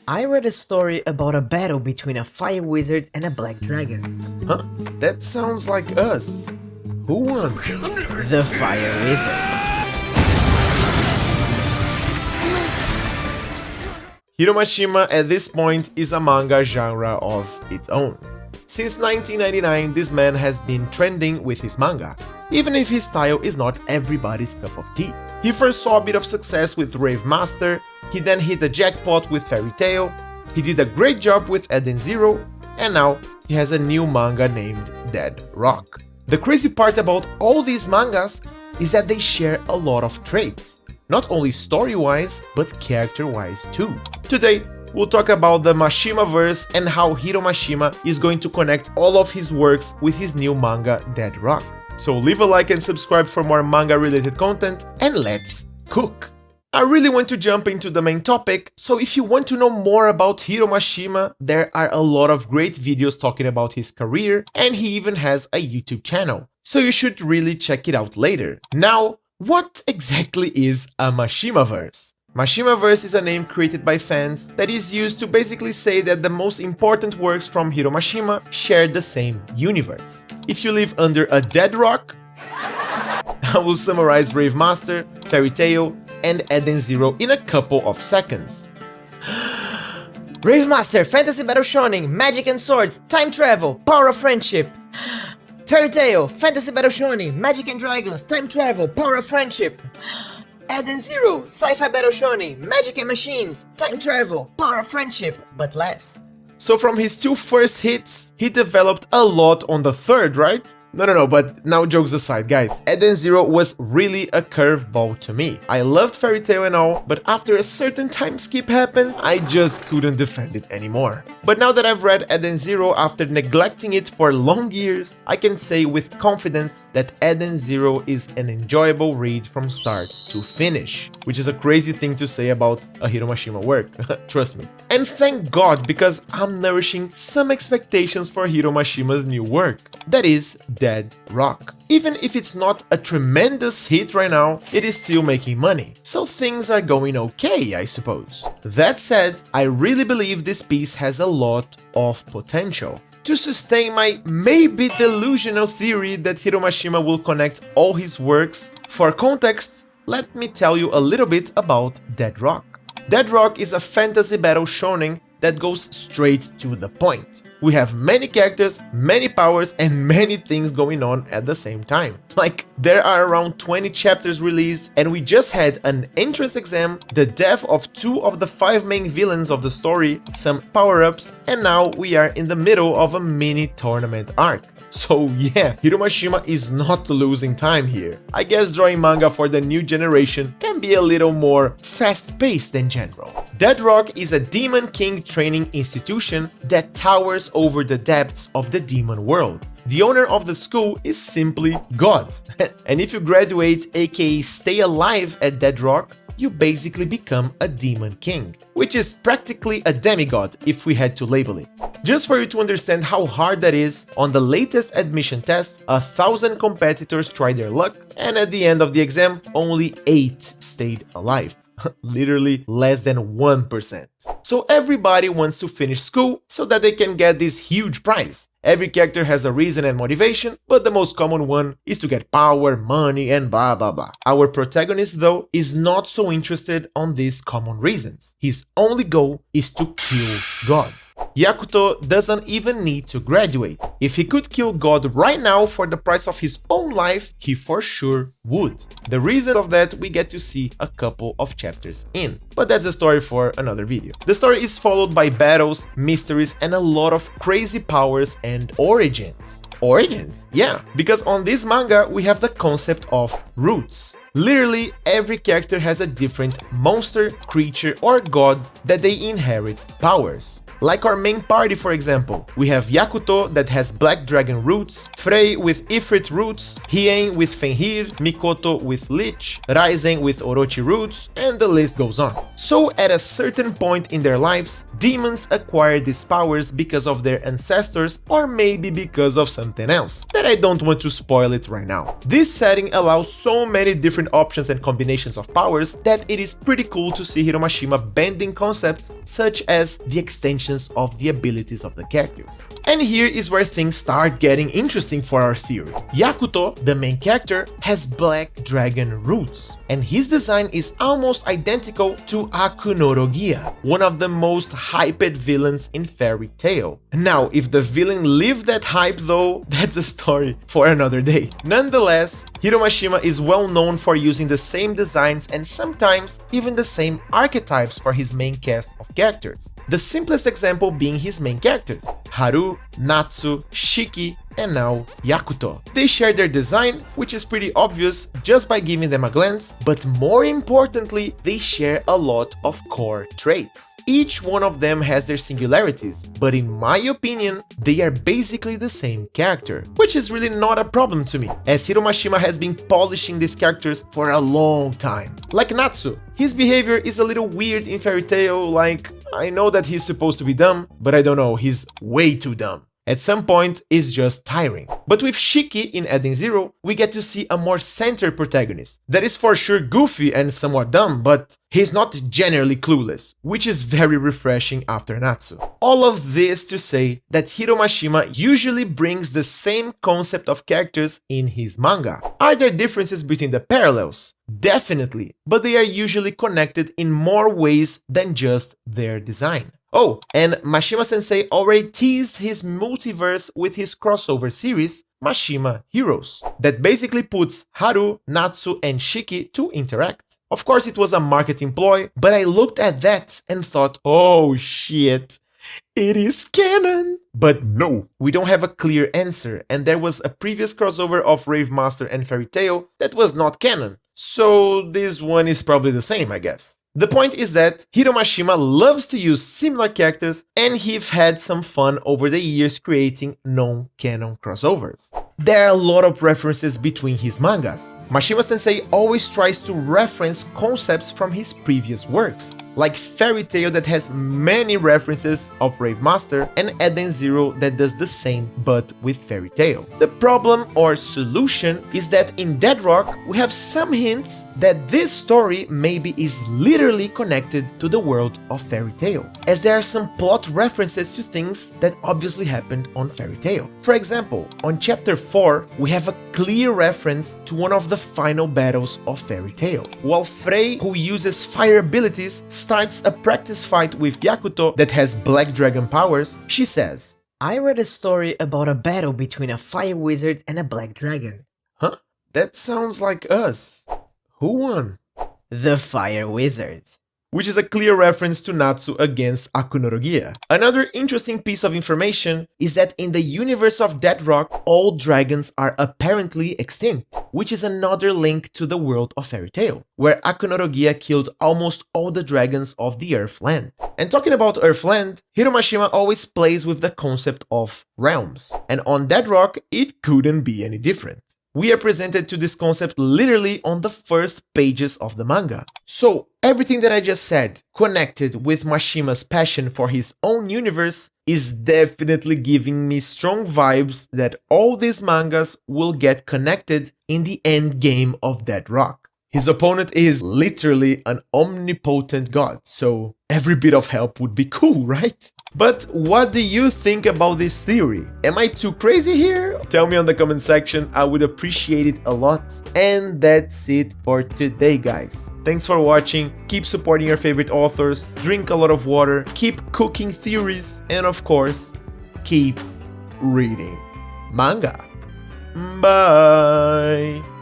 I read a story about a battle between a fire wizard and a black dragon. Huh? That sounds like us. Who won? The fire wizard. Hiro Mashima at this point is a manga genre of its own. Since 1999, this man has been trending with his manga, even if his style is not everybody's cup of tea. He first saw a bit of success with Rave Master, he then hit the jackpot with Fairy Tail, he did a great job with Eden Zero, and now he has a new manga named Dead Rock. The crazy part about all these mangas is that they share a lot of traits, not only story-wise, but character-wise too. Today, we'll talk about the Mashimaverse and how Hiro Mashima is going to connect all of his works with his new manga Dead Rock. So leave a like and subscribe for more manga-related content, and let's cook! I really want to jump into the main topic, so if you want to know more about Hiro Mashima, there are a lot of great videos talking about his career, and he even has a YouTube channel, so you should really check it out later. Now, what exactly is a Mashimaverse? Mashimaverse is a name created by fans that is used to basically say that the most important works from Hiro Mashima share the same universe. If you live under a dead rock, I will summarize Rave Master, Fairy Tail, and Eden Zero in a couple of seconds. Rave Master, Fantasy Battle Shonen, Magic and Swords, Time Travel, Power of Friendship. Fairy Tail, Fantasy Battle Shonen, Magic and Dragons, Time Travel, Power of Friendship. Eden Zero, Sci-Fi Battle Shonen, Magic and Machines, Time Travel, Power of Friendship, but less. So from his two first hits, he developed a lot on the third, right? No, but now jokes aside, guys, Eden Zero was really a curveball to me. I loved Fairy Tail and all, but after a certain time skip happened, I just couldn't defend it anymore. But now that I've read Eden Zero after neglecting it for long years, I can say with confidence that Eden Zero is an enjoyable read from start to finish, which is a crazy thing to say about a Hiro Mashima work, trust me. And thank God, because I'm nourishing some expectations for Hiro Mashima's new work, that is Dead Rock. Even if it's not a tremendous hit right now, it is still making money, so things are going okay, I suppose. That said, I really believe this piece has a lot of potential. To sustain my maybe delusional theory that Hiro Mashima will connect all his works, for context, let me tell you a little bit about Dead Rock. Dead Rock is a fantasy battle shonen that goes straight to the point. We have many characters, many powers, and many things going on at the same time. Like, there are around 20 chapters released, and we just had an entrance exam, the death of 2 of the 5 main villains of the story, some power-ups, and now we are in the middle of a mini tournament arc. So yeah, Hiro Mashima is not losing time here. I guess drawing manga for the new generation can be a little more fast-paced than general. Dead Rock is a Demon King training institution that towers over the depths of the demon world. The owner of the school is simply God. And if you graduate, aka stay alive at Dead Rock, you basically become a Demon King, which is practically a demigod if we had to label it. Just for you to understand how hard that is, on the latest admission test, 1,000 competitors tried their luck, and at the end of the exam, only 8 stayed alive. Literally less than 1%. So everybody wants to finish school so that they can get this huge prize. Every character has a reason and motivation, but the most common one is to get power, money, and blah blah blah. Our protagonist, though, is not so interested on these common reasons. His only goal is to kill God. Yakuto doesn't even need to graduate. If he could kill God right now for the price of his own life, he for sure would. The reason of that we get to see a couple of chapters in, but that's a story for another video. The story is followed by battles, mysteries, and a lot of crazy powers and origins. Origins? Yeah, because on this manga we have the concept of roots. Literally, every character has a different monster, creature, or god that they inherit powers. Like our main party, for example, we have Yakuto that has Black Dragon roots, Frei with Ifrit roots, Hien with Fenrir, Mikoto with Lich, Raizen with Orochi roots, and the list goes on. So at a certain point in their lives, demons acquire these powers because of their ancestors or maybe because of something else, that I don't want to spoil it right now. This setting allows so many different different options and combinations of powers that it is pretty cool to see Hiro Mashima bending concepts such as the extensions of the abilities of the characters. And here is where things start getting interesting for our theory. Yakuto, the main character, has black dragon roots, and his design is almost identical to Akunorogia, one of the most hyped villains in Fairy Tail. Now, if the villain lived that hype though, that's a story for another day. Nonetheless, Hiro Mashima is well known for using the same designs and sometimes even the same archetypes for his main cast of characters. The simplest example being his main characters, Haru, Natsu, Shiki, and now Yakuto. They share their design, which is pretty obvious just by giving them a glance, but more importantly, they share a lot of core traits. Each one of them has their singularities, but in my opinion, they are basically the same character, which is really not a problem to me, as Hiro Mashima has been polishing these characters for a long time. Like Natsu, his behavior is a little weird in Fairy Tail, like, I know that he's supposed to be dumb, but I don't know, he's way too dumb. At some point, it's just tiring. But with Shiki in Eden Zero, we get to see a more centered protagonist. That is for sure goofy and somewhat dumb, but he's not generally clueless, which is very refreshing after Natsu. All of this to say that Hiro Mashima usually brings the same concept of characters in his manga. Are there differences between the parallels? Definitely, but they are usually connected in more ways than just their design. Oh, and Mashima Sensei already teased his multiverse with his crossover series, Mashima Heroes, that basically puts Haru, Natsu, and Shiki to interact. Of course, it was a marketing ploy, but I looked at that and thought, oh shit, it is canon! But no, we don't have a clear answer, and there was a previous crossover of Rave Master and Fairy Tail that was not canon, so this one is probably the same, I guess. The point is that Hiro Mashima loves to use similar characters, and he's had some fun over the years creating non-canon crossovers. There are a lot of references between his mangas. Mashima Sensei always tries to reference concepts from his previous works, like Fairy Tail that has many references of Rave Master, and Eden Zero that does the same but with Fairy Tail. The problem or solution is that in Dead Rock we have some hints that this story maybe is literally connected to the world of Fairy Tail, as there are some plot references to things that obviously happened on Fairy Tail. For example, on chapter 4 we have a clear reference to one of the final battles of Fairy Tail. While Frey, who uses fire abilities, starts a practice fight with Yakuto that has black dragon powers, she says, I read a story about a battle between a fire wizard and a black dragon. huh? That sounds like us. Who won? The fire wizard. Which is a clear reference to Natsu against Akunorogia. Another interesting piece of information is that in the universe of Dead Rock, all dragons are apparently extinct, which is another link to the world of Fairy Tail, where Akunorogia killed almost all the dragons of the Earthland. And talking about Earthland, Hiro Mashima always plays with the concept of realms, and on Dead Rock, it couldn't be any different. We are presented to this concept literally on the first pages of the manga. So, everything that I just said, connected with Mashima's passion for his own universe, is definitely giving me strong vibes that all these mangas will get connected in the end game of Dead Rock. His opponent is literally an omnipotent god, so every bit of help would be cool, right? But what do you think about this theory? Am I too crazy here? Tell me on the comment section, I would appreciate it a lot. And that's it for today, guys. Thanks for watching, keep supporting your favorite authors, drink a lot of water, keep cooking theories, and of course, keep reading manga. Bye!